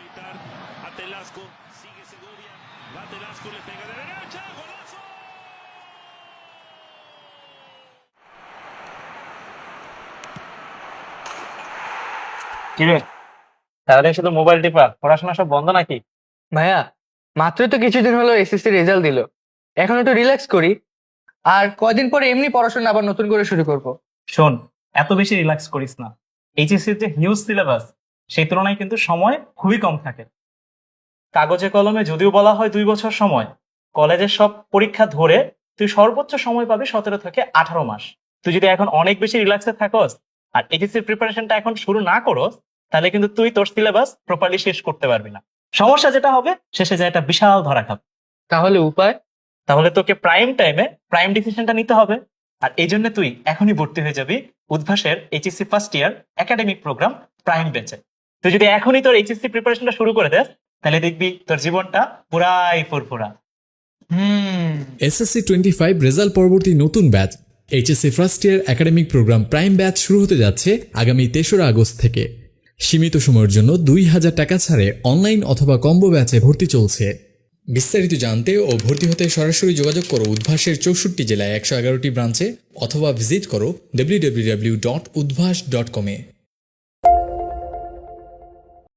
evitar a Telasco, sigue Segovia, va Telasco, le pega de derecha, golazo. কিরে, সারাদিন শুধু mobile টিপা, পড়াশোনা সব বন্ধ নাকি? ভাইয়া, মাত্রই তো কিছুদিন হলো এসএসসি রেজাল্ট দিল। এখন একটু রিল্যাক্স করি, আর কয়দিন পরে এমনি পড়াশোনা আবার নতুন করে শুরু করব। শোন, এত বেশি রিল্যাক্স করিস না। এইচএসসির যে হিউজ সিলেবাস, সেই তুলনায় কিন্তু সময় খুবই কম থাকে। কাগজে কলমে যদিও বলা হয় 2 বছর সময়, কলেজের সব পরীক্ষা ধরে তুই সর্বোচ্চ সময় পাবি 17 থেকে 18 মাস। তুই যদি এখন অনেক বেশি রিল্যাক্সে থাকস আর এইচএসসির প্রিপারেশনটা এখন শুরু না করস, তাহলে কিন্তু তুই তোর সিলেবাস প্রপারলি শেষ করতে পারবি না। সমস্যা যেটা হবে, শেষে যায় একটা বিশাল ধরা খাবে। তাহলে উপায়? তাহলে তোকে প্রাইম টাইমে প্রাইম ডিসিশনটা নিতে হবে। আর এই জন্য তুই এখনই ভর্তি হয়ে যাবি উদ্ভাসের HSC first year academic program prime ব্যাচে। তুই যদি এখনই তোর এইচএসসি প্রিপারেশনটা শুরু করে দেস, তাহলে দেখবি তোর জীবনটা পুরাই ফুরফুরা। এসএসসি 25 রেজাল্ট পরবর্তী নতুন batch HSC first year academic program prime batch শুরু হতে যাচ্ছে আগামী 3রা আগস্ট থেকে। সীমিত সময়ের জন্য 2000 টাকা ছাড়ে অনলাইন অথবা কম্বো ব্যাচে ভর্তি চলছে। বিস্তারিত জানতে ও ভর্তি হতে সরাসরি যোগাযোগ করো উদ্ভাসের 64 জেলায় 111টি ব্রাঞ্চে অথবা ভিজিট করো www.udbhas.com-এ।